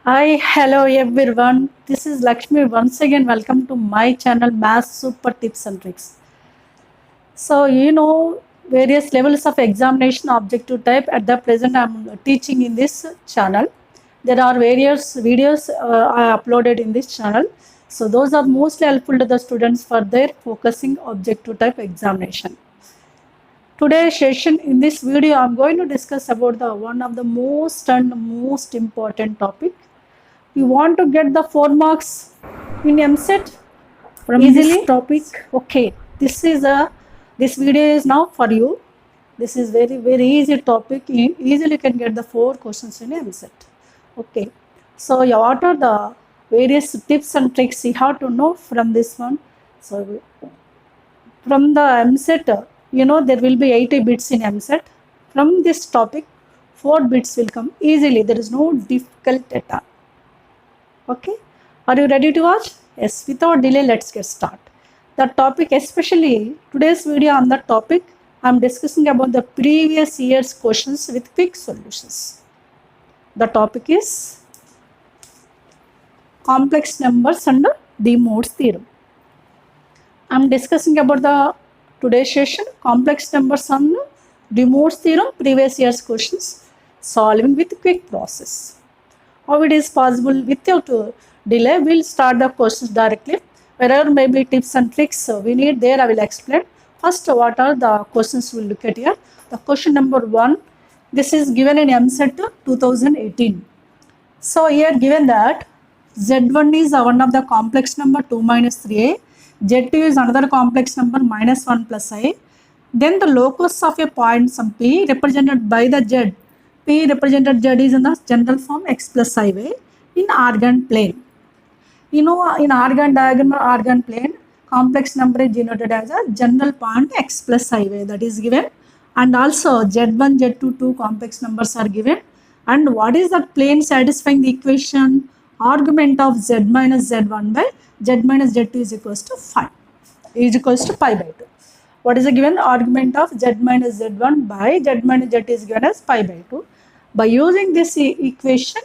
Hi, hello everyone. This is Lakshmi. Once again, welcome to my channel Math Super Tips and Tricks. So, various levels of examination objective type. At the present, I'm teaching in this channel. There are various videos I uploaded in this channel. So, those are mostly helpful to the students for their focusing objective type examination. Today's session in this video, I'm going to discuss about the one of the most important topic. You want to get the 4 marks in MSET from easily this topic. Okay, this video is now for you. This is very easy topic. Easily you can get the 4 questions in MSET. Okay, so what are the various tips and tricks you have to know from this one? So from the MSET, there will be 80 bits in MSET. From this topic, 4 bits will come easily. There is no difficult at all. Okay, are you ready to watch? Yes, without delay, let's get started. The topic, especially today's video on the topic, I'm discussing about the previous year's questions with quick solutions. The topic is complex numbers and De Morgan's theorem. I'm discussing about the today's session complex numbers and De Morgan's theorem, previous year's questions, solving with quick process. How it is possible without delay? We'll start the questions directly. Wherever maybe tips and tricks we need, there I will explain. First, what are the questions we'll look at here? The question number 1. This is given in MSET 2018. So here given that Z1 is one of the complex number 2 minus 3a. Z2 is another complex number minus 1 plus I. Then the locus of a point some P represented by the Z. P represented Z is in the general form x plus I way in Argand plane. In Argand diagram or Argand plane, complex number is denoted as a general point x plus I way, that is given, and also Z1, Z2, two complex numbers are given. And what is that plane satisfying the equation? Argument of Z minus Z1 by Z minus Z2 is equals to 5, is equals to pi by 2. What is the given argument of Z minus Z1 by Z minus Z2 is given as pi by 2. By using this equation,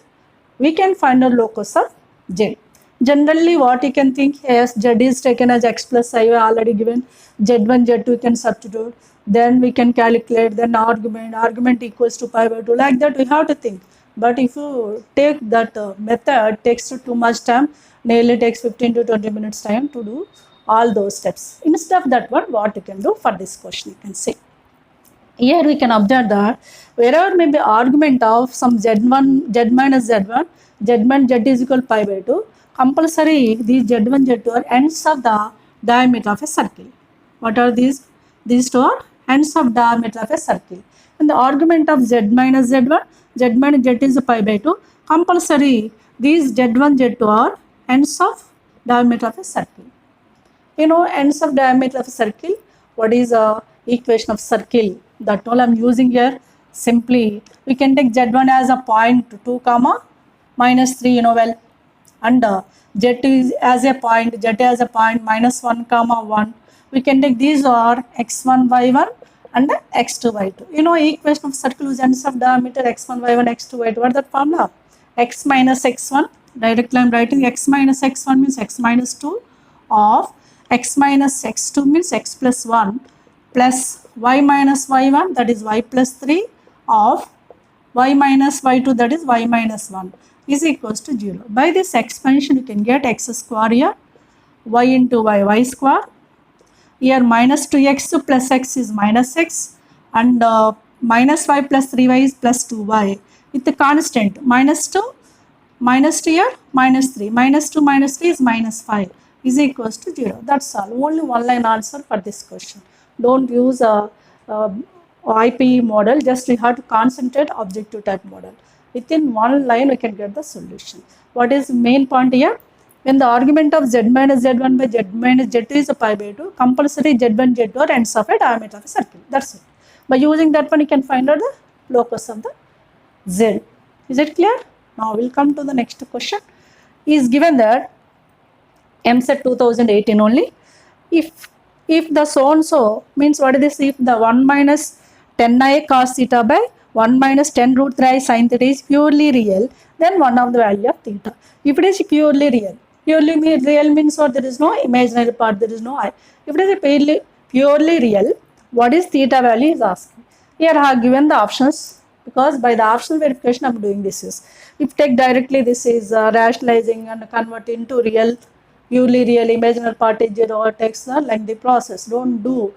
we can find the locus of Z. Generally, what you can think, yes, Z is taken as x plus I already given. Z1, Z2 can substitute. Then we can calculate. Then argument equals to pi by 2. Like that, we have to think. But if you take that method, it takes too much time. Nearly takes 15 to 20 minutes time to do all those steps. Instead of that one, what you can do for this question, you can say. Here we can observe that wherever may be argument of some Z1, Z minus Z1, Z minus Z is equal to pi by 2, compulsory these Z1, Z2 are ends of the diameter of a circle. What are these? These two are ends of diameter of a circle. And the argument of Z minus Z1, Z minus Z is pi by 2, compulsory these Z1, Z2 are ends of diameter of a circle. Ends of diameter of a circle, what is a equation of circle? That all I'm using here. Simply, we can take Z1 as a point 2 comma minus 3, well, and Z2 is as a point, Z as a point minus 1 comma 1. We can take these are x1 y1 and x2 y2. Equation of circle is ends of diameter x1 y1 x2 y2. What is that formula? X minus x1. Directly I'm writing x minus x1 means x minus 2 of x minus x2 means x plus 1 plus y minus y1, that is y plus 3 of y minus y2, that is y minus 1 is equals to 0. By this expansion, you can get x square here, y into y square. Here minus 2x plus x is minus x, and minus y plus 3y is plus 2y with the constant minus 2 here minus 3, minus 2 minus 3 is minus 5 is equals to 0. That's all. Only one line answer for this question. Don't use a IPE model, just we have to concentrate objective type model. Within one line we can get the solution. What is the main point here? When the argument of Z minus Z1 by Z minus Z2 is a pi by 2, compulsory Z1, Z2 are ends of a diameter of a circle. That's it. By using that one, you can find out the locus of the Z. Is it clear? Now we'll come to the next question. Is given that MSET 2018 only. If the so and so means what is this? If the 1 minus 10i cos theta by 1 minus 10 root 3i sin theta is purely real, then 1 of the value of theta. If it is purely real, real means what? There is no imaginary part, there is no I. If it is a purely real, what is theta value is asking. Here I have given the options because by the optional verification I am doing this is. If take directly, this is rationalizing and convert into real, purely real, imaginary part is 0, or takes a lengthy process. Don't do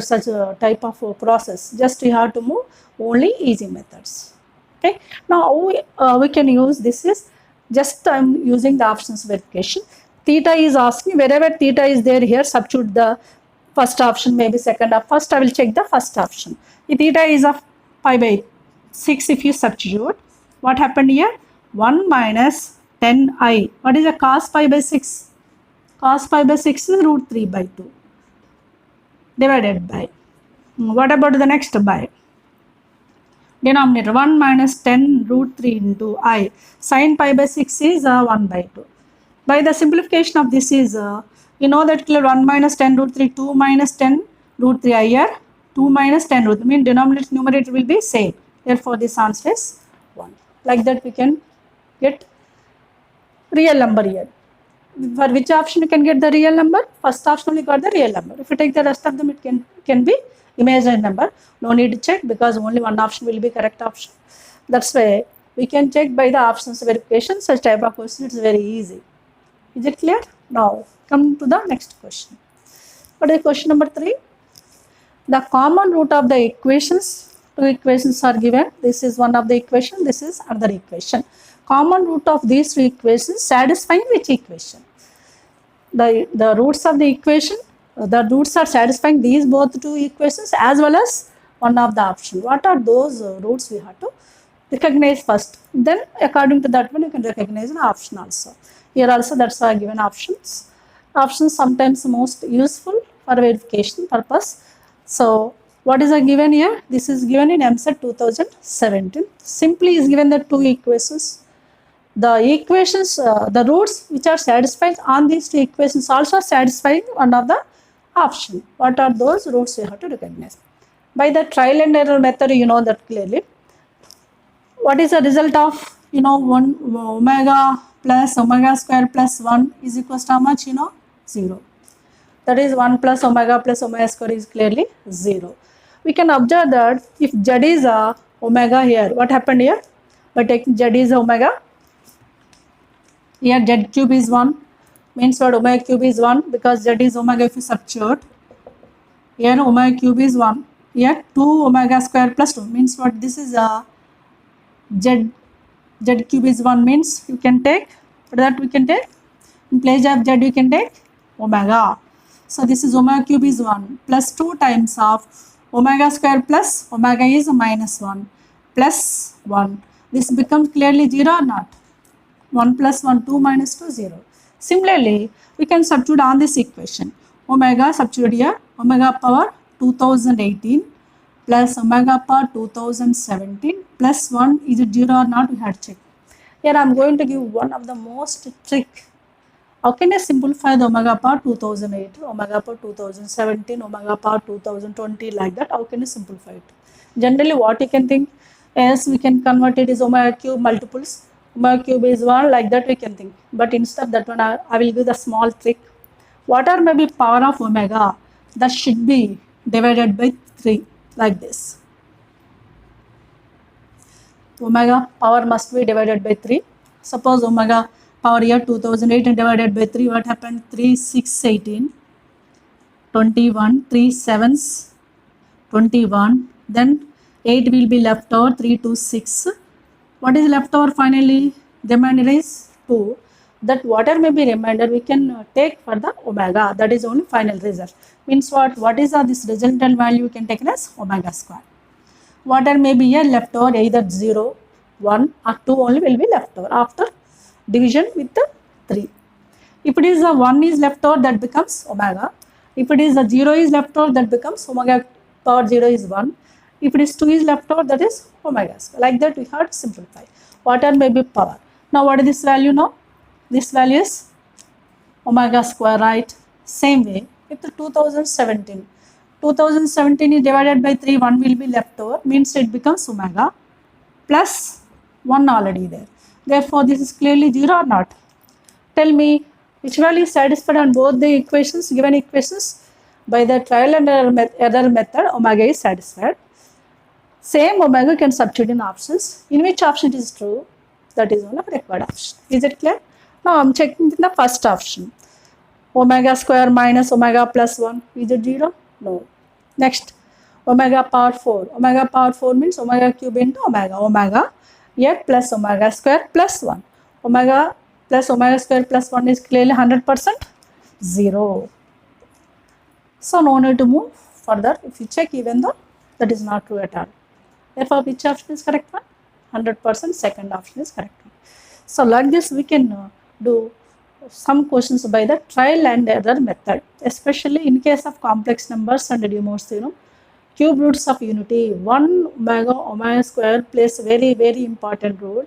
such a type of process. Just you have to move only easy methods. Okay. Now we can use this is just I am using the options verification. Theta is asking wherever theta is there here, substitute the first option, maybe second or first. I will check the first option. If theta is of pi by 6, if you substitute, what happened here? 1 minus 10i. What is the cos pi by 6? Cos pi by 6 is root 3 by 2 divided by. What about the next by? Denominator 1 minus 10 root 3 into I. Sin pi by 6 is 1 by 2. By the simplification of this is, you know that 1 minus 10 root 3, 2 minus 10 root 3 I here, 2 minus 10 root 3, mean denominator numerator will be same. Therefore, this answer is 1. Like that we can get real number here. For which option you can get the real number? First option only got the real number. If you take the rest of them, it can be imaginary number. No need to check because only one option will be correct option. That's why we can check by the options verification. Such type of question, it's very easy. Is it clear? Now come to the next question. What is question number 3? The common root of the equations. Two equations are given. This is one of the equation. This is another equation. Common root of these two equations satisfying which equation? The roots of the equation, the roots are satisfying these both two equations as well as one of the option. What are those roots we have to recognize first? Then according to that one you can recognize an option also. Here also that's why I given options. Options sometimes most useful for verification purpose. So what is given here? This is given in EAMCET 2017. Simply is given the two equations. The equations, the roots which are satisfied on these two equations also satisfying one of the option. What are those roots we have to recognize? By the trial and error method, you know that clearly. What is the result of, 1 omega plus omega square plus 1 is equals to how much? 0. That is 1 plus omega square is clearly 0. We can observe that if z is omega here, what happened here? By taking z is omega, here z cube is 1, means what? Omega cube is 1 because z is omega. If you substitute, here omega cube is 1, here 2 omega square plus 2 means what? This is z cube is 1 means you can take, what that we can take? In place of z you can take omega. So this is omega cube is 1 plus 2 times of omega square plus omega is minus 1 plus 1. This becomes clearly 0 or not? 1 plus 1, 2 minus 2, 0. Similarly, we can substitute on this equation. Omega substitute here, omega power 2018 plus omega power 2017 plus 1, is it 0 or not? We have to check. Here I am going to give one of the most trick. How can I simplify the omega power 2008, omega power 2017, omega power 2020 like that? How can you simplify it? Generally what you can think, as we can convert it is omega cube multiples. Omega cube is 1, like that we can think. But instead of that one, I will give the small trick. Whatever may be power of omega, that should be divided by 3, like this. Omega power must be divided by 3. Suppose omega power here 2008 and divided by 3, what happened? 3, 6, 18, 21, 3, 7s, 21, then 8 will be left over, 3, 2, 6. What is left over finally? Remainder is 2. That whatever may be remainder we can take for the omega. That is only final result. Means what? What is this resultant value we can take as omega square. Whatever may be here left over, either 0, 1 or 2 only will be left over after division with the 3. If it is a 1 is left over, that becomes omega. If it is a 0 is left over, that becomes omega power 0 is 1. If it is 2 is left over, that is omega square. Like that we have to simplify. Whatever may be power. Now what is this value now? This value is omega square, right? Same way with the 2017. 2017 is divided by 3, 1 will be left over, means it becomes omega plus 1 already there. Therefore, this is clearly 0 or not? Tell me which value is satisfied on both the equations, given equations. By the trial and error method, omega is satisfied. Same omega can substitute in options. In which option it is true? That is one of required option. Is it clear? Now I am checking the first option. Omega square minus omega plus 1. Is it 0? No. Next, omega power 4. Omega power 4 means omega cube into omega. Omega yet plus omega square plus 1. Omega plus omega square plus 1 is clearly 100%? 0. So no need to move further. If you check, even though that is not true at all. Therefore, which option is correct one? 100%. Second option is correct one. So like this, we can do some questions by the trial and error method, especially in case of complex numbers and De Morse theorem. Cube roots of unity, 1 omega square plays very, very important role.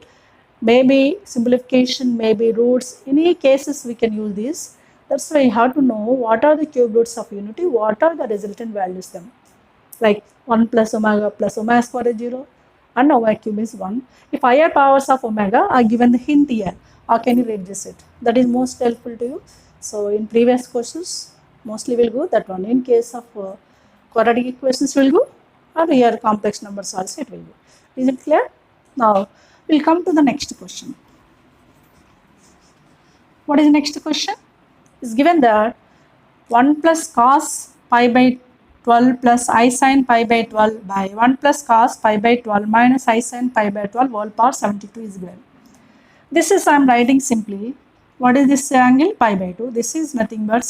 Maybe simplification, maybe roots. In any cases, we can use this. That's why you have to know what are the cube roots of unity, what are the resultant values them. Like 1 plus omega square is 0 and omega cube is 1. If higher powers of omega are given the hint here, how can you reduce it? That is most helpful to you. So in previous questions, mostly will go that one. In case of quadratic equations will go, or here complex numbers also it will go. Is it clear? Now we'll come to the next question. What is the next question? Is given that 1 plus cos pi by 12 plus I sin pi by 12 by 1 plus cos pi by 12 minus I sin pi by 12 whole power 72 is given. This is I am writing simply. What is this angle? Pi by 2. This is nothing but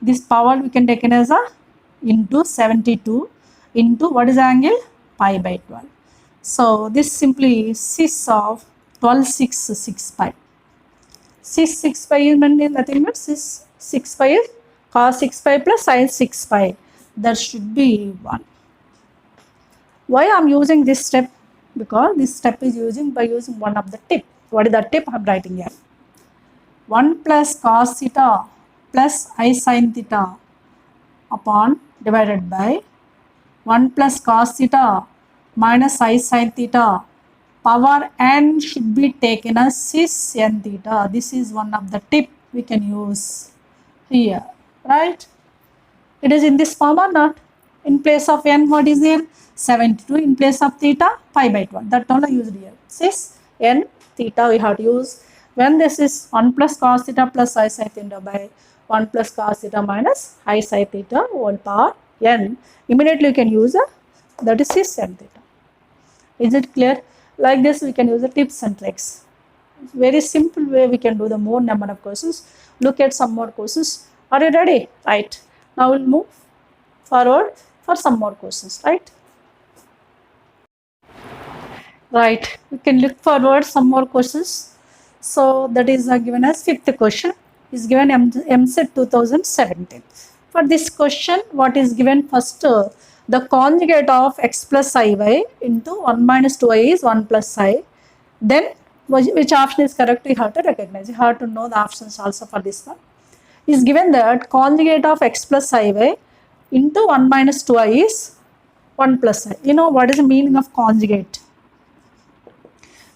this power we can take it as a into 72 into what is the angle? Pi by 12. So this simply is cis of 12 6 pi. Cis 6 pi is nothing but cis 6 pi is cos 6 pi plus sin 6 pi. That should be 1. Why I am using this step? Because this step is by using one of the tip. What is the tip I am writing here? 1 plus cos theta plus I sin theta upon divided by 1 plus cos theta minus I sin theta. Power n should be taken as cis n theta. This is one of the tip we can use here, right? It is in this form or not? In place of n, what is there? 72. In place of theta, pi by 12. That only used here. Cis n theta we have to use when this is 1 plus cos theta plus I sin theta by 1 plus cos theta minus I sin theta whole power n. Immediately you can use that is cis n theta. Is it clear? Like this we can use the tips and tricks. Very simple way we can do the more number of questions. Look at some more questions. Are you ready? Right. Now we'll move forward for some more questions, right? Right. We can look forward some more questions. So that is given as fifth question. Is given MCET 2017. For this question, what is given first? The conjugate of x plus iy into 1 minus 2i is 1 plus I. Then which option is correct? You have to recognize. You have to know the options also for this one. Is given that conjugate of x plus iy into 1 minus 2i is 1 plus I. You know what is the meaning of conjugate?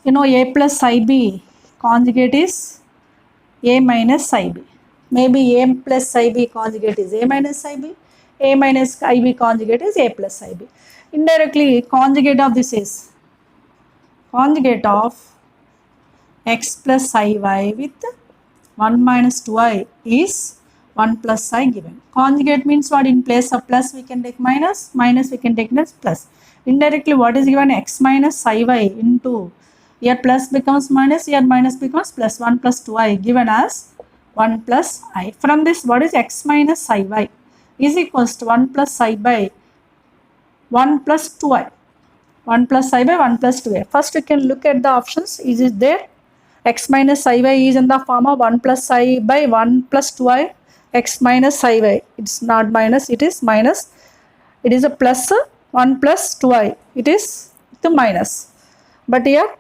You know a plus ib conjugate is a minus ib. Maybe a plus ib conjugate is a minus ib. A minus ib conjugate is a plus ib. Indirectly, conjugate of this is conjugate of x plus iy with 1 minus 2i is 1 plus I given. Conjugate means what? In place of plus we can take minus, minus we can take as plus. Indirectly what is given? X minus iy into, here plus becomes minus, here minus becomes plus, 1 plus 2i given as 1 plus I. From this what is x minus iy is equals to 1 plus I by 1 plus 2i. 1 plus I by 1 plus 2i. First we can look at the options. Is it there? X minus iy is in the form of 1 plus I by 1 plus 2i. X minus iy, it's not minus, it is minus. It is a plus 1 plus 2i. It is the minus. But here,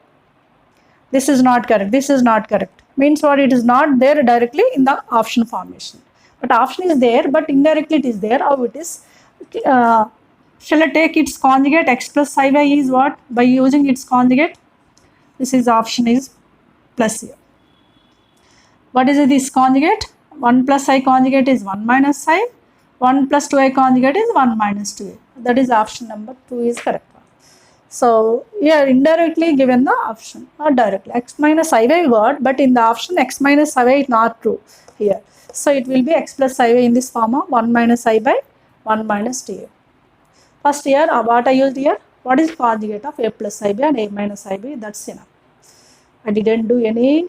this is not correct. This is not correct. Means what? It is not there directly in the option formation. But option is there, but indirectly it is there. How it is? Shall I take its conjugate? X plus iy is what? By using its conjugate, This is option is plus here. What is this conjugate? 1 plus I conjugate is 1 minus I. 1 plus 2I conjugate is 1 minus 2I. That is option number 2 is correct. So here indirectly given the option, not directly. X minus I y got, but in the option x minus I y is not true here. So it will be x plus I y in this form of 1 minus I by 1 minus 2A. First here, what I used here? What is conjugate of A plus IB and A minus IB? That's enough. I didn't do any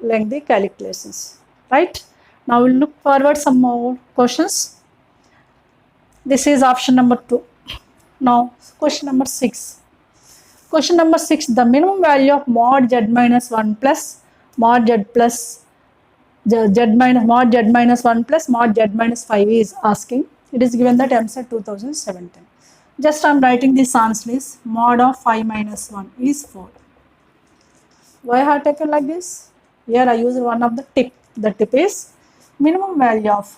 lengthy calculations. Right? Now we'll look forward some more questions. This is option number 2. Now question number 6. Question number 6. The minimum value of mod z minus 1 plus mod z plus z minus mod z minus 1 plus mod z minus 5 is asking. It is given that MSET 2017. Just I am writing this answer is mod of 5 minus 1 is 4. Why I have taken like this? Here I use one of the tip. The tip is minimum value of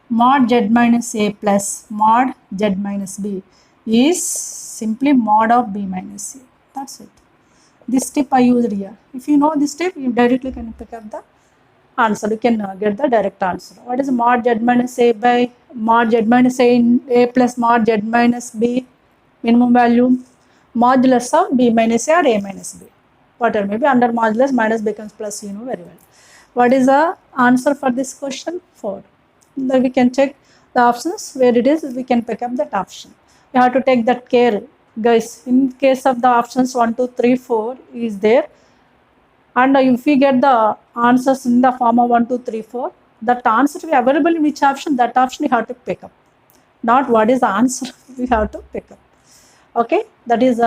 mod z minus a plus mod z minus b is simply mod of b minus a. That's it. This tip I used here. If you know this tip, you directly can pick up the answer. You can get the direct answer. What is mod z minus a by mod z minus a in a plus mod z minus b? Minimum value modulus of b minus a or a minus b. Whatever may be, under modulus minus becomes plus, you know very well. What is the answer for this question? 4. Then we can check the options where it is, we can pick up that option. You have to take that care, guys. In case of the options 1, 2, 3, 4 is there, and if we get the answers in the form of 1, 2, 3, 4, that answer will be available in which option, that option you have to pick up. Not what is the answer, we have to pick up. Okay, that is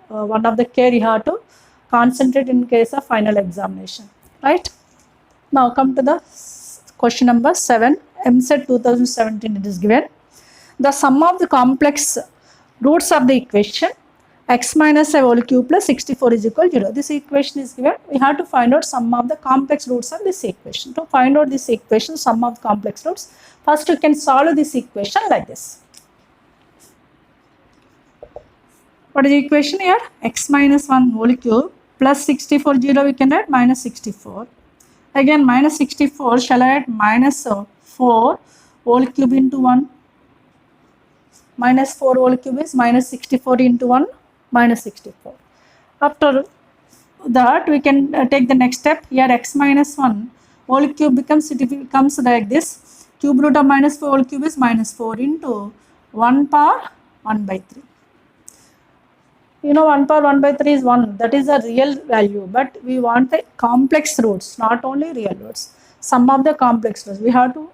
one of the care you have to concentrate in case of final examination. Right? Now come to the question number 7. MSET 2017 it is given. The sum of the complex roots of the equation x minus I whole cube plus 64 is equal to 0. This equation is given. We have to find out sum of the complex roots of this equation. To find out this equation, sum of the complex roots, first you can solve this equation like this. What is the equation here? X minus 1 whole cube plus 64, 0 we can write minus 64. Again minus 64, shall I write minus 4 whole cube into 1. Minus 4 whole cube is minus 64 into 1, minus 64. After that, we can take the next step. Here x minus 1 whole cube becomes like this. Cube root of minus 4 whole cube is minus 4 into 1 power 1 by 3. You know 1 power 1 by 3 is 1. That is a real value. But we want the complex roots, not only real roots. Sum of the complex roots. We have to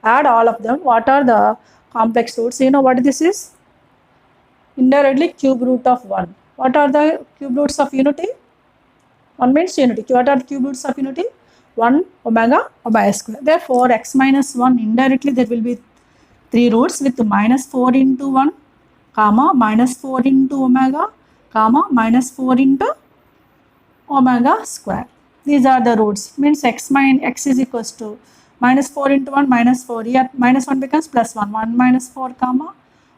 add all of them. What are the complex roots? You know what this is? Indirectly cube root of 1. What are the cube roots of unity? 1 means unity. What are the cube roots of unity? 1 omega square. Therefore, x minus 1 indirectly there will be 3 roots with minus 4 into 1, comma, minus 4 into omega, comma, minus 4 into omega square. These are the roots. Means x is equals to minus 4 into 1 minus 4. Here minus 1 becomes plus 1. 1 minus 4 comma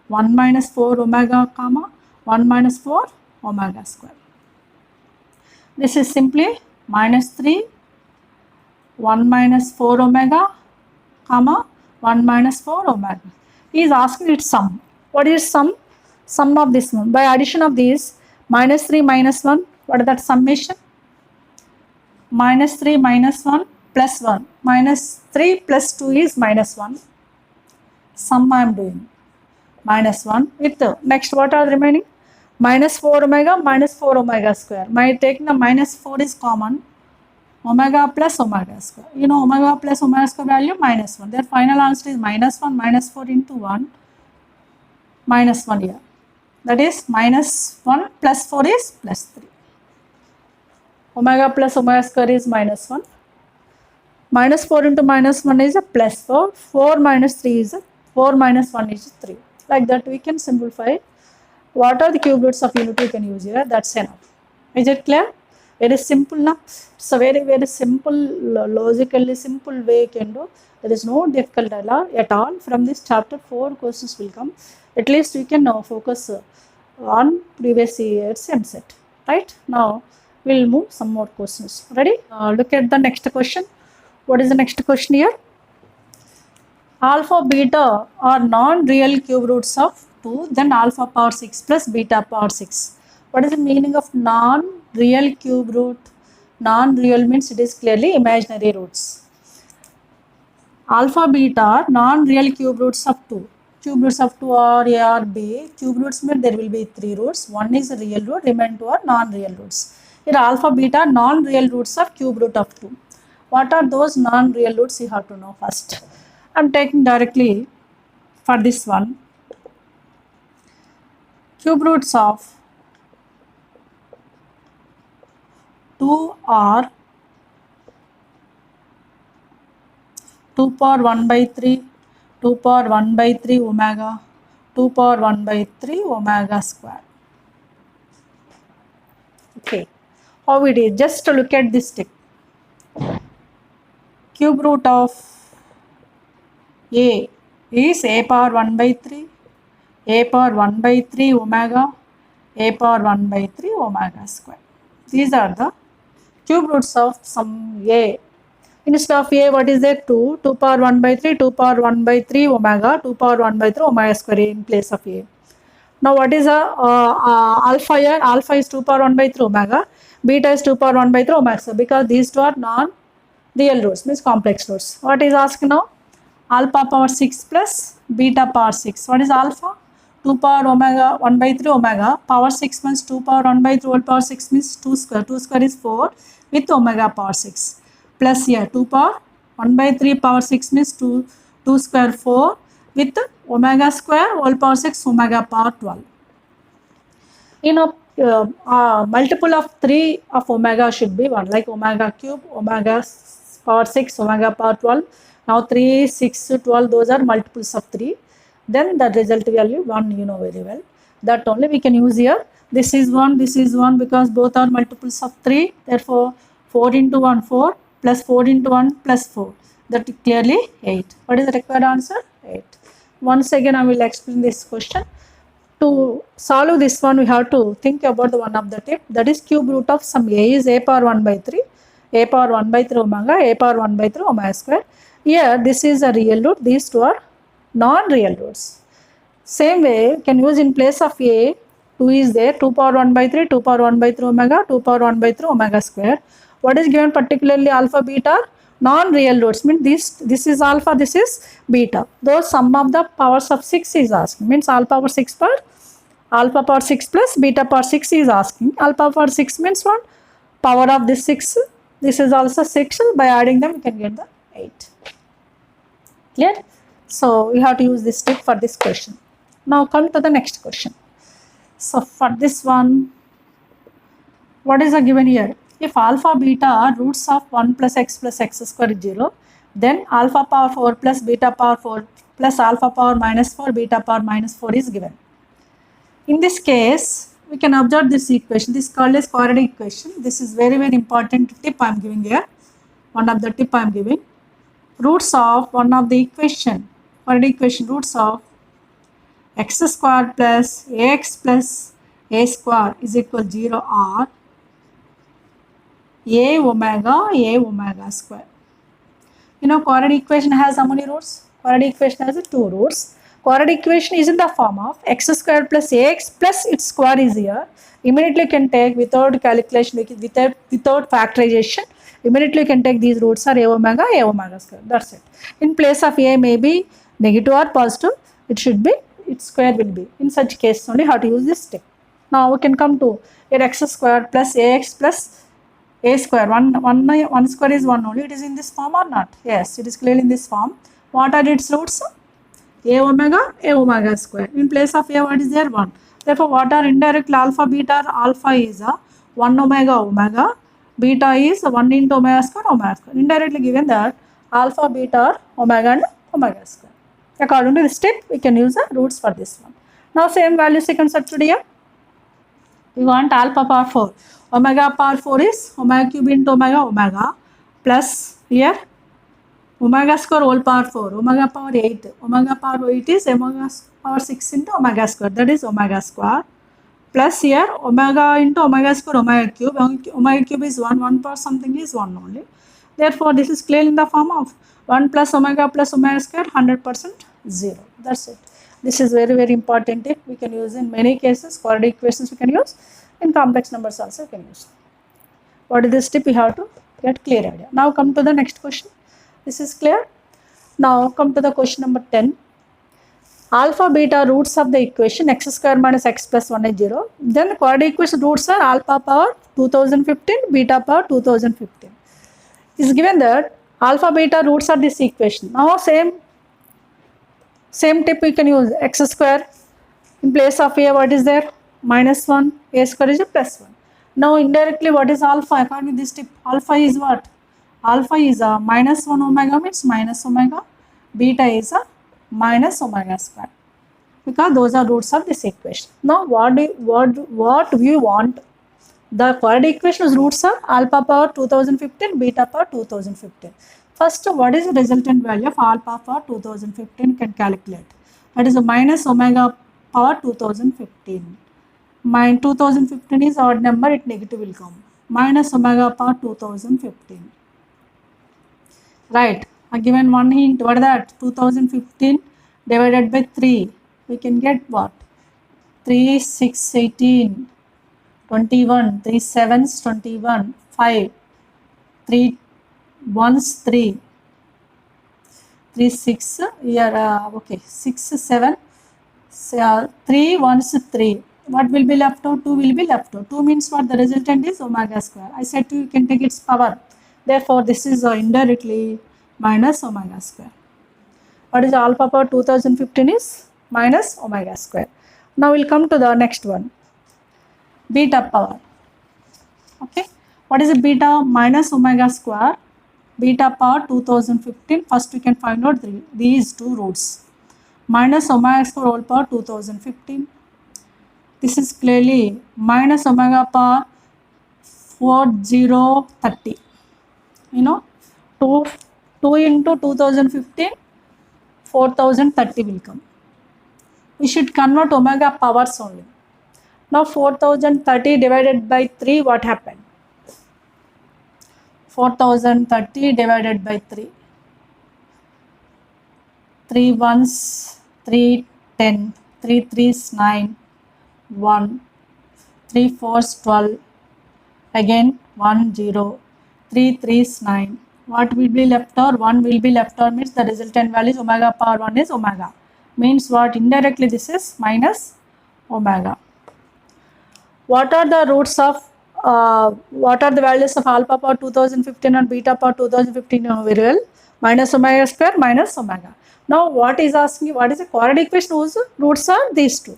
1 minus 4 omega comma 1 minus 4 omega square. This is simply minus 3 1 minus 4 omega comma 1 minus 4 omega. He is asking its sum. What is sum? Sum of this one. By addition of these, minus 3 minus 1. What is that summation? Minus 3 minus 1 plus 1. Minus 3 plus 2 is minus 1. Sum I am doing. Minus 1 with next what are the remaining? Minus 4 omega square. My taking the minus 4 is common. Omega plus omega square. You know omega plus omega square value minus 1. Their final answer is minus 1 minus 4 into 1 minus 1 here. That is minus 1 plus 4 is plus 3. Omega plus omega square is minus 1. Minus 4 into minus 1 is a plus 4. 4 minus 3 is a 4 minus 1 is 3. Like that we can simplify. What are the cube roots of unity you can use here? That's enough. Is it clear? Very simple now. It's a very simple, logically simple way you can do. There is no difficult at all. From this chapter 4 questions will come. At least we can now focus on previous year's MSET. right? Now we'll move some more questions. Ready? Look at the next question. What is the next question here? Alpha beta are non-real cube roots of 2, then alpha power 6 plus beta power 6. What is the meaning of non-real cube root? Non-real means it is clearly imaginary roots. Alpha beta are non-real cube roots of 2. Cube roots of 2 are A or B. Cube roots mean there will be 3 roots. One is a real root, remaining 2 are non-real roots. Here alpha beta non-real roots of cube root of 2. What are those non-real roots? You have to know first. I am taking directly for this one. Cube roots of 2 are 2 power 1 by 3, 2 power 1 by 3 omega, 2 power 1 by 3 omega square. Okay, how it is? Just to look at this tip. Cube root of A is A power 1 by 3, A power 1 by 3 omega, A power 1 by 3 omega square. These are the cube roots of some A. Instead of A, what is there? 2, 2 power 1 by 3, 2 power 1 by 3 omega, 2 power 1 by 3 omega square in place of A. Now what is alpha here? Alpha is 2 power 1 by 3 omega, beta is 2 power 1 by 3 omega square, because these two are non-real roots, means complex roots. What is asked now? Alpha power 6 plus beta power 6. What is alpha? 2 power omega 1 by 3 omega, power 6 means 2 power 1 by 3 whole power 6 means 2 square. 2 square is 4 with omega power 6. Plus here 2 power 1 by 3 power 6 means 2 square 4 with omega square whole power 6 omega power 12. You know, multiple of 3 of omega should be 1, like omega cube, omega power 6, omega power 12. Now 3, 6, 12, those are multiples of 3. Then the result value 1, you know very well. That only we can use here. This is 1, this is 1, because both are multiples of 3. Therefore 4 into 1, 4, plus 4 into 1 plus 4. That is clearly 8. What is the required answer? 8. Once again I will explain this question. To solve this one, we have to think about the one of the tip, that is cube root of some A is A power 1 by 3, A power 1 by 3 omega, A power 1 by 3 omega square. Here this is a real root, these two are non-real roots. Same way can use in place of A, 2 is there, 2 power 1 by 3, 2 power 1 by 3 omega, 2 power 1 by 3 omega square. What is given particularly alpha beta? Non-real roots, means this is alpha, this is beta. Those sum of the powers of 6 is asking, means alpha power 6 plus beta power 6 is asking. Alpha power 6 means what? Power of this 6. This is also 6. By adding them, we can get the 8. Clear? So we have to use this tip for this question. Now come to the next question. So for this one, what is given here? If alpha beta are roots of 1 plus x square is 0, then alpha power 4 plus beta power 4 plus alpha power minus 4 beta power minus 4 is given. In this case, we can observe this equation. This is called as quadratic equation. This is very important tip I am giving here. One of the tip I am giving. Roots of one of the equation, quadratic equation, roots of x square plus ax plus a square is equal to 0 are a omega square. You know, quadratic equation has how many roots? Quadratic equation has 2 roots. Quadratic equation is in the form of x square plus ax plus its square is here. Immediately you can take without calculation, without factorization, immediately you can take these roots are a omega square. That's it. In place of a may be negative or positive, it should be, its square will be. In such case only how to use this step. Now we can come to here x square plus ax plus a square. One square is 1 only. It is in this form or not? Yes, it is clearly in this form. What are its roots? A omega square. In place of a, what is there? 1. Therefore, what are indirectly alpha beta? Alpha is 1 omega, beta is 1 into omega square. Indirectly given that alpha, beta are omega and omega square. According to this step, we can use the roots for this one. Now, same values you can substitute here. We want alpha power 4. Omega power 4 is omega cube into omega plus here omega square whole power 4, omega power 8. Omega power 8 is omega power 6 into omega square, that is omega square plus here omega into omega square omega cube. Omega cube is 1 power something is 1 only. Therefore, this is clearly in the form of 1 plus omega square 100% 0. That's it. This is very, very important tip. We can use in many cases. Quadratic equations we can use. In complex numbers also we can use. What is this tip? We have to get clear idea. Now come to the next question. This is clear. Now come to the question number 10. Alpha beta roots of the equation x square minus x plus 1 is 0. Then the quadratic equation roots are alpha power 2015, beta power 2015. It is given that alpha beta roots are this equation. Now same tip we can use x square in place of a, what is there? Minus 1, a square is a plus 1. Now indirectly what is alpha? According to this tip, alpha is what? Alpha is a minus 1 omega means minus omega, beta is a minus omega square, because those are roots of this equation. Now what we want? The quadratic equation's roots are alpha power 2015, beta power 2015. First, what is the resultant value of alpha power 2015 can calculate. That is a minus omega power 2015. 2015 is odd number, it negative will come. Minus omega power 2015. Right. I given one hint. What is that? 2015 divided by 3. We can get what? 3, 6, 18, 21, 3 7s, 21, 5, 3 1s, 3, 3 6, okay, 6, 7, 3 1s, 3. What will be left out? 2 will be left out. 2 means what? The resultant is omega square. I said to you can take its power. Therefore, this is indirectly minus omega square. What is alpha power 2015 is minus omega square. Now we'll come to the next one. Beta power. Okay. What is a beta? Minus omega square. Beta power 2015. First we can find out these two roots. Minus omega square whole power 2015. This is clearly minus omega power 4030. You know, 2 into 2015, 4030 will come. We should convert omega powers only. Now 4030 divided by 3, what happened? 4030 divided by 3. 3 1s, 3 10, 3 3s 9, 1, 3 4s 12, again 1 0, 3 3s 9. What will be left over? 1 will be left over means the resultant value is omega power 1 is omega. Means what? Indirectly this is minus omega. What are the roots of, what are the values of alpha power 2015 and beta power 2015? You know very well. Minus omega square minus omega. Now what is asking? What is the quadratic equation whose roots are these two?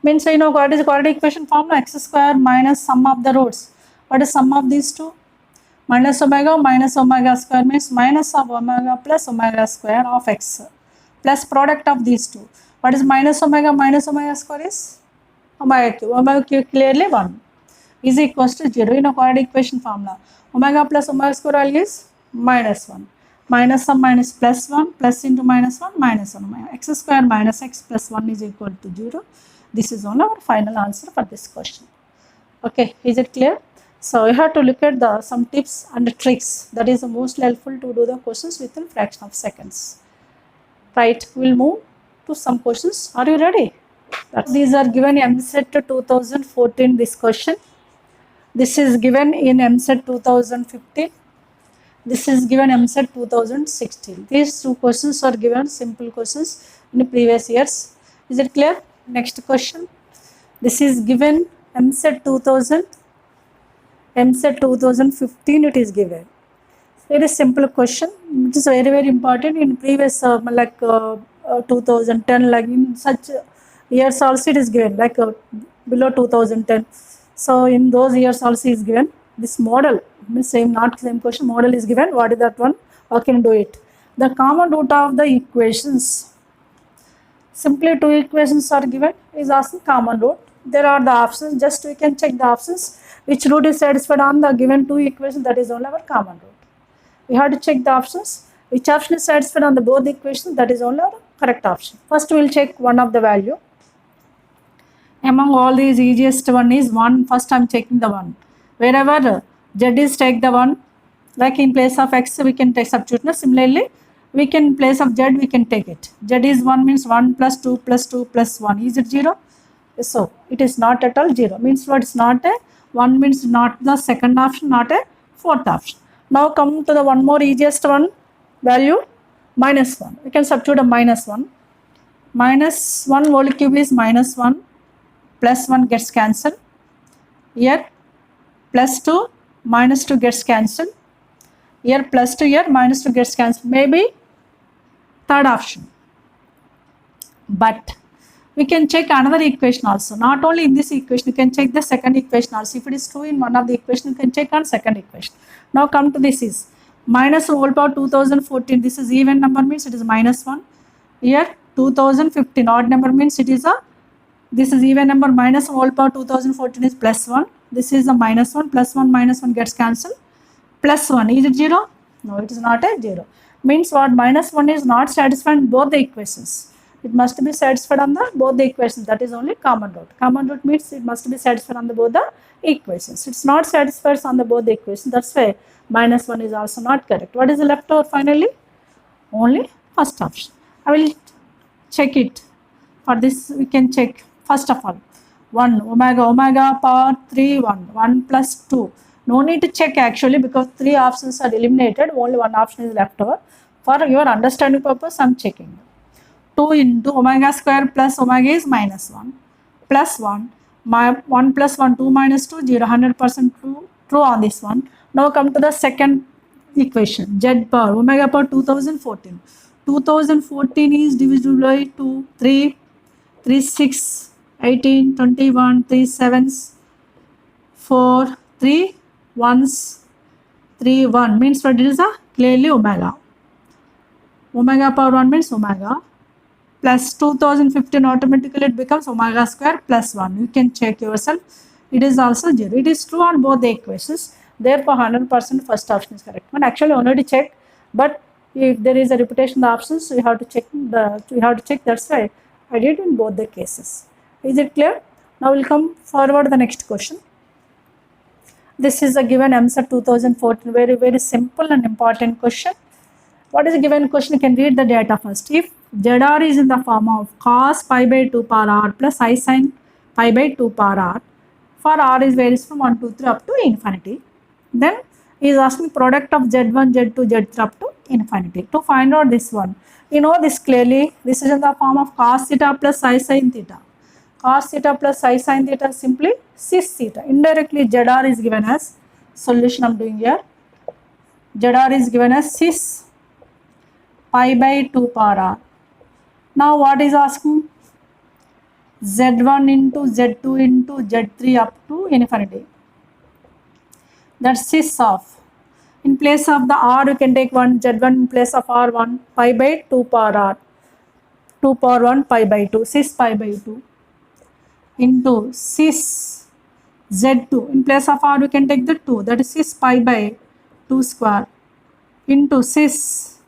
Means you know what is the quadratic equation formula? X square minus sum of the roots. What is sum of these two? Minus omega square means minus of omega plus omega square of x plus product of these two. What is minus omega square is omega cube. Omega cube clearly 1 is equals to 0 in a quadratic equation formula. Omega plus omega square value is minus 1. Minus some minus plus 1, plus into minus 1, minus 1. X square minus x plus 1 is equal to 0. This is only our final answer for this question. Okay, is it clear? So you have to look at some tips and tricks that is the most helpful to do the questions within fraction of seconds. Right, we'll move to some questions. Are you ready? These are given in EAMCET 2014, this question. This is given in EAMCET 2015. This is given EAMCET 2016. These two questions are given simple questions in the previous years. Is it clear? Next question. This is given EAMCET 2015 it is given. Very simple question, which is very, very important in previous 2010, like in such years also it is given, like below 2010. So in those years also is given. This model, same not same question, model is given. What is that one? How can you do it? The common root of the equations. Simply two equations are given, is asking common root. There are the options, just we can check the options. Which root is satisfied on the given two equations, that is only our common root. We have to check the options. Which option is satisfied on the both the equations, that is only our correct option. First we will check one of the value. Among all these, easiest one is 1. First I'm checking the 1. Wherever z is, take the 1. Like in place of x we can take substitute. No? Similarly, we can in place of z we can take it. Z is 1 means 1 plus 2 plus 2 plus 1. Is it 0? So it is not at all 0. Means what is not a 1 means not the second option, not a fourth option. Now come to the one more easiest one, value minus 1. We can substitute a minus 1. Minus 1 whole cube is minus 1. Plus 1 gets cancelled. Here plus 2 minus 2 gets cancelled. Here plus 2, here minus 2 gets cancelled. Maybe third option. But we can check another equation also. Not only in this equation, you can check the second equation also. If it is true in one of the equation, you can check on second equation. Now come to this is minus whole power 2014. This is even number means it is minus 1. Here 2015 odd number means it is a, this is even number, minus whole power 2014 is plus 1. This is a minus 1, plus 1 minus 1 gets cancelled. Plus 1, is it 0? No, it is not a 0. Means what? Minus 1 is not satisfied in both the equations. It must be satisfied on the both the equations. That is only common root. Common root means it must be satisfied on the both the equations. It's not satisfied on the both the equations. That's why minus 1 is also not correct. What is left over finally? Only first option. I will check it. For this we can check first of all 1 omega power 3 1 plus 2. No need to check actually because 3 options are eliminated. Only one option is left over. For your understanding purpose, I am checking. 2 into omega square plus omega is minus 1 plus 1. 1 plus 1, 2 minus 2, 0. 100% true on this one. Now come to the second equation. Z power omega power 2014. 2014 is divisible by 2, 3, 3, 6, 18, 21, 3, 7s, 4, 3, 1s, 3, 1 means what it is a clearly omega. Omega power 1 means omega plus 2015 automatically it becomes omega square plus 1. You can check yourself. It is also 0. It is true on both the equations. Therefore 100% first option is correct. One actually already checked, but if there is a repetition of the options, you have to check that's why I did in both the cases. Is it clear? Now we'll come forward the next question. This is a given EAMCET 2014, very simple and important question. What is a given question? You can read the data first. If ZR is in the form of cos pi by 2 power r plus I sin pi by 2 power r, for r is varies from 1, 2, 3 up to infinity, then he is asking product of Z1, Z2, Z3 up to infinity. To find out this one, you know this clearly, this is in the form of cos theta plus I sin theta. Cos theta plus I sin theta is simply cis theta. Indirectly ZR is given as, solution I am doing here, ZR is given as cis pi by 2 power r. Now what is asking? Z1 into Z2 into Z3 up to infinity. That's cis of. In place of the r, you can take one Z1 in place of r1 pi by 2 power r. 2 power 1 pi by 2, cis pi by 2 into cis Z2. In place of r, you can take the 2, that is cis pi by 2 square into cis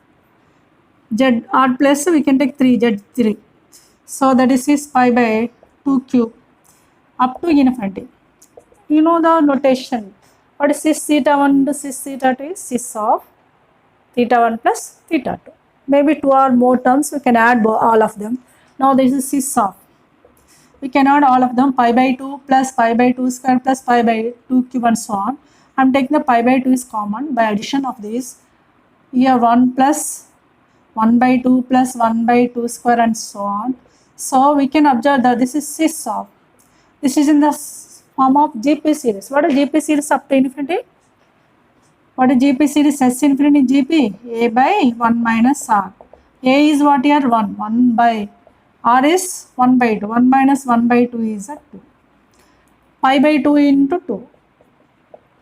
Z r plus we can take 3 Z3. So that is cis pi by 2 cube up to infinity. You know the notation. What is cis theta 1 to cis theta 2 is cis of theta 1 plus theta 2. Maybe 2 or more terms, we can add all of them. Now this is cis of. We can add all of them, pi by 2 plus pi by 2 square plus pi by 2 cube and so on. I am taking the pi by 2 is common by addition of this. Here 1 plus 1 by 2 plus 1 by 2 square and so on. So we can observe that this is cis of. This is in the form of GP series. What is GP series up to infinity? What is GP series? S infinity GP? A by 1 minus R. A is what here? 1. 1 by R is 1 by 2. 1 minus 1 by 2 is a 2. Pi by 2 into 2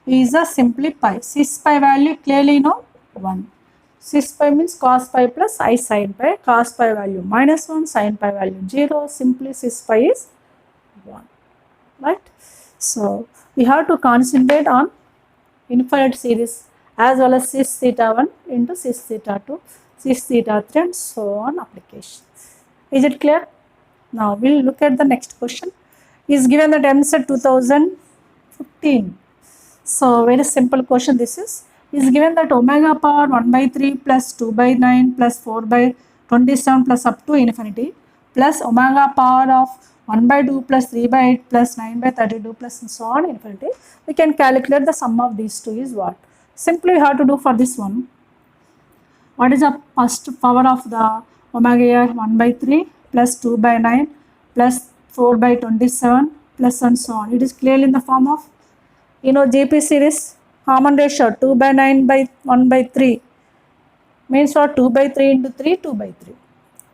is a simply pi. Cis pi value clearly know 1. Cis pi means cos pi plus I sin pi. Cos pi value minus 1, sin pi value 0. Simply cis pi is 1. Right? So we have to concentrate on infinite series as well as cis theta 1 into cis theta 2, cis theta 3 and so on application. Is it clear? Now we'll look at the next question. is given that MSET 2015. So very simple question this is given that omega power 1 by 3 plus 2 by 9 plus 4 by 27 plus up to infinity plus omega power of 1 by 2 plus 3 by 8 plus 9 by 32 plus and so on infinity. We can calculate the sum of these two is what? Simply we have to do for this one. What is the first power of the omega here? 1 by 3 plus 2 by 9 plus 4 by 27 plus and so on. It is clearly in the form of, GP series common ratio 2 by 9 by 1 by 3 means what? 2 by 3 into 3, 2 by 3.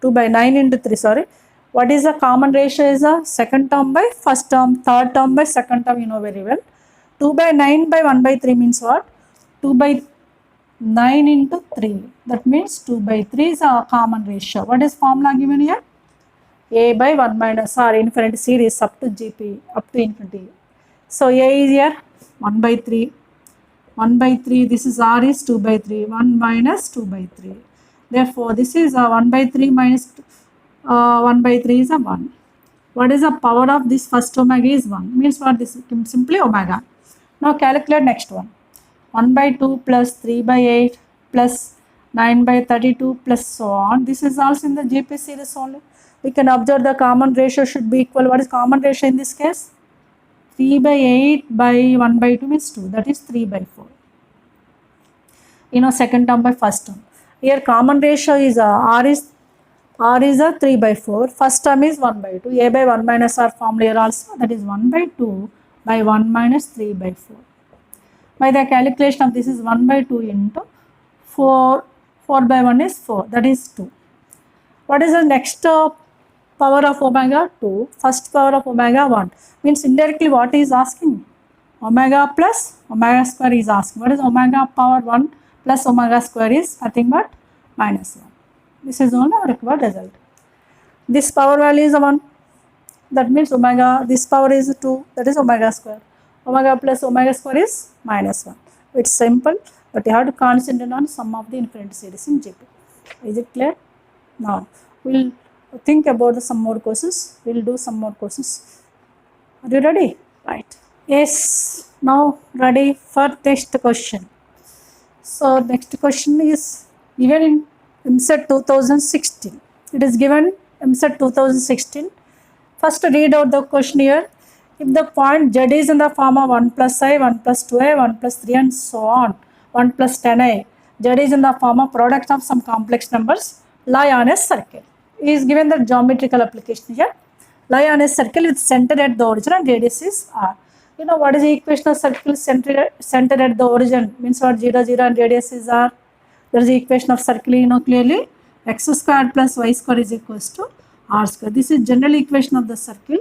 2 by 9 into 3, sorry. What is the common ratio is the second term by first term, third term by second term, you know very well. 2 by 9 by 1 by 3 means what? 2 by 9 into 3. That means 2 by 3 is a common ratio. What is formula given here? A by 1 minus R infinity series up to GP, up to infinity. So A is here 1 by 3. 1 by 3, this is R is 2 by 3. 1 minus 2 by 3. Therefore, this is 1 by 3 minus 1 by 3 is a 1. What is the power of this first omega is 1. Means what? This is simply omega. Now calculate next one. 1 by 2 plus 3 by 8 plus 9 by 32 plus so on. This is also in the GP series only. We can observe the common ratio should be equal. What is common ratio in this case? 3 by 8 by 1 by 2 means 2. That is 3 by 4. Second term by first term. Here common ratio is R is a 3 by 4. First term is 1 by 2. A by 1 minus R formula here also. That is 1 by 2 by 1 minus 3 by 4. By the calculation of this is 1 by 2 into 4. 4 by 1 is 4. That is 2. What is the next power of omega? 2. First power of omega 1. Means indirectly what is asking? Omega plus omega square is asking. What is omega power 1 plus omega square is nothing but minus 1. This is only our required result. This power value is 1. That means omega, this power is 2. That is omega square. Omega plus omega square is minus 1. It's simple, but you have to concentrate on sum of the infinity series in GP. Is it clear? Now, we'll think about some more courses. We'll do some more courses. Are you ready? Right. Yes. Now, ready for next question. So, next question is given in MSET 2016. It is given MSET 2016. First, read out the question here. If the point Z is in the form of 1 plus I, 1 plus 2I, 1 plus 3 and so on, 1 plus 10I, Z is in the form of product of some complex numbers, lie on a circle. He is given the geometrical application here. Lie on a circle with center at the origin and radius is R. What is the equation of circle center at the origin? Means what? 0, 0 and radius is R. There is the equation of circle, clearly. X squared plus y square is equals to R square. This is general equation of the circle.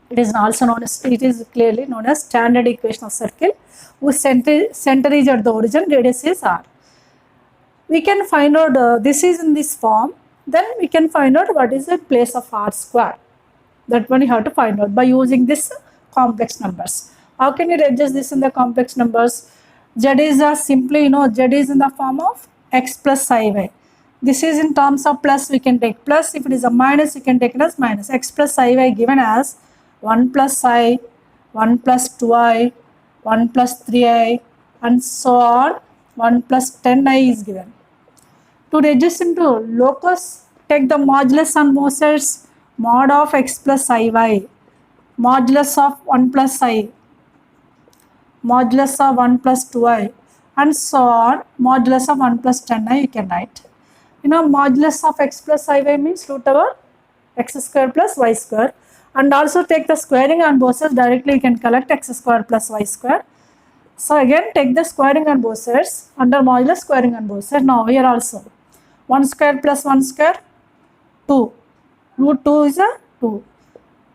It is also known as, it is clearly known as standard equation of circle, whose center is at the origin, radius is R. We can find out, this is in this form, then we can find out what is the place of R square. That one you have to find out by using this complex numbers. How can you adjust this in the complex numbers? Z is simply, Z is in the form of X plus IY. This is in terms of plus, we can take plus. If it is a minus, you can take it as minus. X plus IY given as 1 plus I, 1 plus 2I, 1 plus 3I and so on, 1 plus 10I is given. To reduce into locus, take the modulus on both sides, mod of X plus IY, modulus of 1 plus I, modulus of 1 plus 2I and so on, modulus of 1 plus 10I you can write. Modulus of X plus IY means root over X square plus Y square. And also take the squaring on both sides, directly you can collect X square plus Y square. So again take the squaring on both sides, under modulus squaring on both sides. Now here also 1 square plus 1 square 2, root 2 is a 2,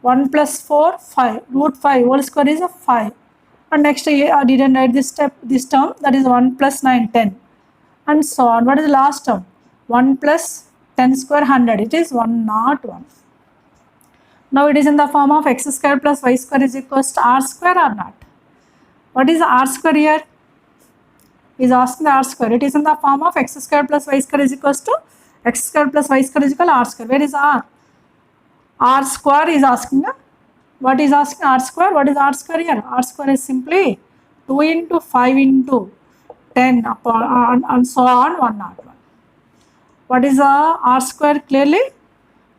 1 plus 4 5, root 5 whole square is a 5 and next I didn't write this term, that is 1 plus 9 10 and so on. What is the last term? 1 plus 10 square 100, it is 101. Now it is in the form of X square plus Y square is equals to R square or not? What is R square here? He is asking the R square. It is in the form of X square plus Y square is equals to X square plus Y square is equal to R square. Where is R? R square is asking the What is asking r square? What is r square here? R square is simply 2 into 5 into 10 upon and so on 101. What is r square? Clearly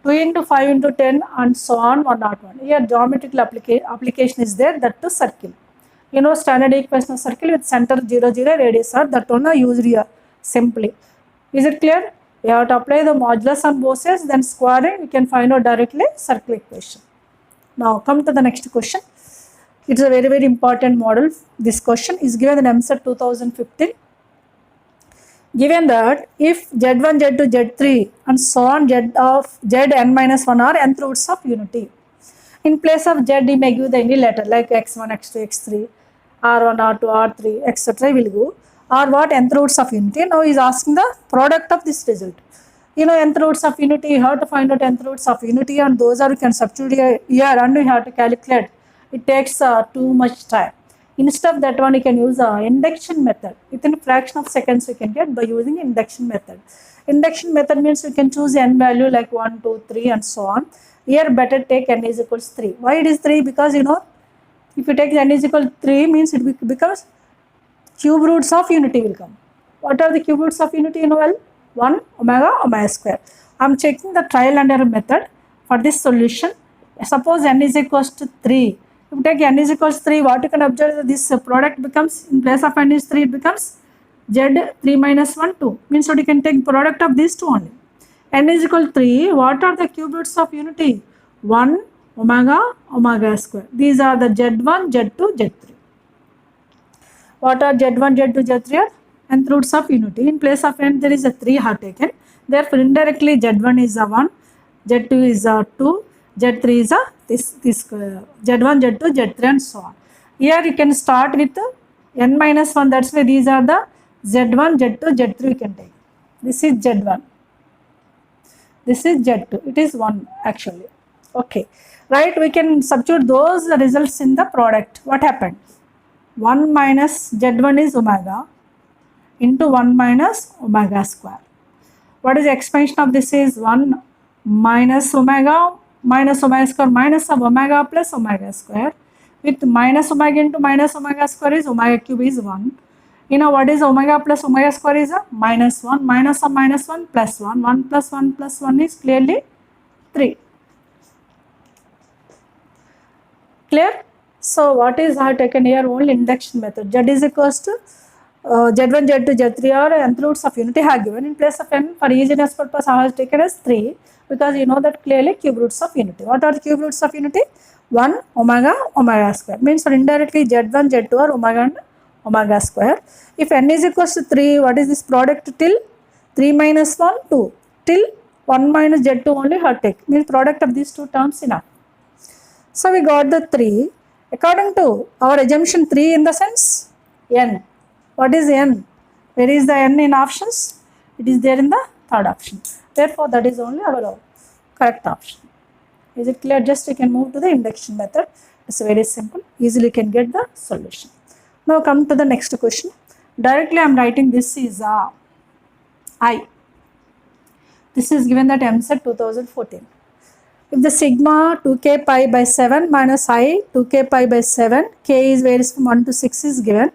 2 into 5 into 10 and so on 101. Here geometrical application is there, that to circle. You know standard equation of circle with center 0, 0, radius r, that one used here simply. Is it clear? We have to apply the modulus on both sides, then squaring we can find out directly circle equation. Now come to the next question. It's a very important model. This question is given in EAMCET 2015. Given that if Z1, Z2, Z3 and so on Zn minus 1 are nth roots of unity. In place of Z, we may give the any letter like x1, x2, x3, r1, r2, r3, etc. will go. Or what nth roots of unity. Now he is asking the product of this result. You know nth roots of unity, you have to find out nth roots of unity, and those are you can substitute here and you have to calculate. It takes too much time. Instead of that one, you can use induction method. Within a fraction of seconds you can get by using induction method. Induction method means you can choose n value like 1, 2, 3 and so on. Here better take n is equals 3. Why it is 3? Because you know if you take n is equal to 3 means it becomes cube roots of unity will come. What are the cube roots of unity? You know well, 1 omega omega square. I am checking the trial and error method for this solution. Suppose n is equals to 3. If you take n is equals 3, what you can observe is this product becomes, in place of n is 3, it becomes z 3 minus 1, 2. Means what you can take product of these two only. N is equal to 3, what are the cube roots of unity? 1 omega omega square. These are the z1, z2, z3. What are z1, z2, z3 are nth roots of unity. In place of n there is a 3 have taken. Therefore indirectly z1 is a 1, z2 is a 2, z3 is a this z1, z2, z3 and so on. Here you can start with n minus 1, that's why these are the z1, z2, z3 you can take. This is z1, this is z2, it is 1 actually. Okay, right, we can substitute those results in the product. What happened? 1 minus z1 is omega into 1 minus omega square. What is the expansion of this is 1 minus omega square minus of omega plus omega square, with minus omega into minus omega square is omega cube is 1. You know what is omega plus omega square is a minus 1, minus of minus 1 plus 1, 1 plus 1 plus 1 is clearly 3. Clear? So what is I have taken here? Only induction method. Z is equals to z1, z2, z3 are nth roots of unity have given. In place of n, for easiness purpose I have taken as 3, because you know that clearly cube roots of unity. What are the cube roots of unity? 1 omega omega square. Means for indirectly z1, z2 are omega and omega square. If n is equals to 3, what is this product till 3 minus 1, 2. Till 1 minus z2 only have taken. Means product of these two terms enough. So we got the 3. According to our assumption 3 in the sense n. What is n? Where is the n in options? It is there in the third option. Therefore, that is only our correct option. Is it clear? Just you can move to the induction method. It's very simple. Easily you can get the solution. Now come to the next question. Directly I am writing this is I. This is given that EAMCET 2014. If the sigma 2k pi by 7 minus I 2k pi by 7, k is varies from 1 to 6 is given.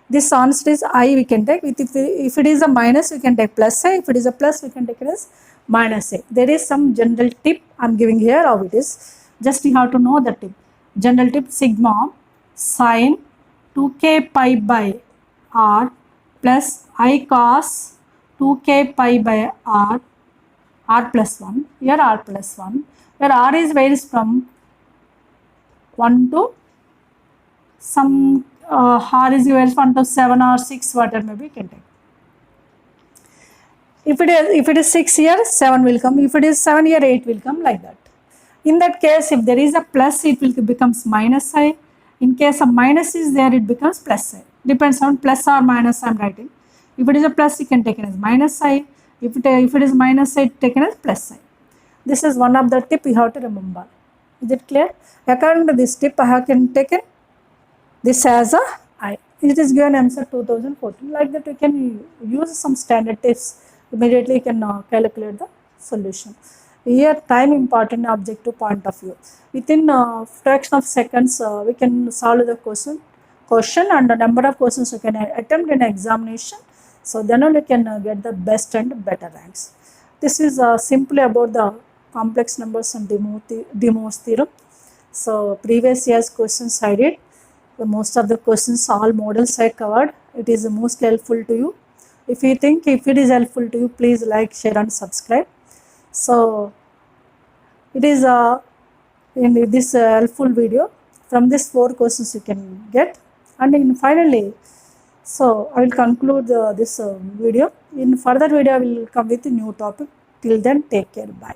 This answer is I we can take. If it is a minus, we can take plus I. If it is a plus, we can take it as minus A. There is some general tip I am giving here how it is. Just you have to know the tip. General tip sigma sine 2k pi by r plus I cos 2k pi by r plus 1. Here r plus 1. Where r is varies from 1 to some r is varies 1 to 7 or 6, whatever maybe you can take. If it is 6 here, 7 will come. If it is 7 here, 8 will come, like that. In that case, if there is a plus, it will becomes minus I. In case of minus is there, it becomes plus I. Depends on plus or minus I am writing. If it is a plus, you can take it as minus I. If it is minus I, take it as plus I. This is one of the tip you have to remember. Is it clear? According to this tip, I have taken this as a I. It is given EAMCET 2014. Like that, you can use some standard tips. Immediately, you can calculate the solution. Here time important objective point of view. Within fraction of seconds we can solve the question and the number of questions you can attempt in examination. So then only you can get the best and better ranks. This is simply about the complex numbers and De Moivre's theorem. So previous year's questions I did. Most of the questions, all models I covered. It is most helpful to you. If you think if it is helpful to you, please like, share and subscribe. So it is in this helpful video. From this 4 questions you can get, and in finally, so I will conclude this video. In further video I will come with a new topic. Till then, take care. Bye.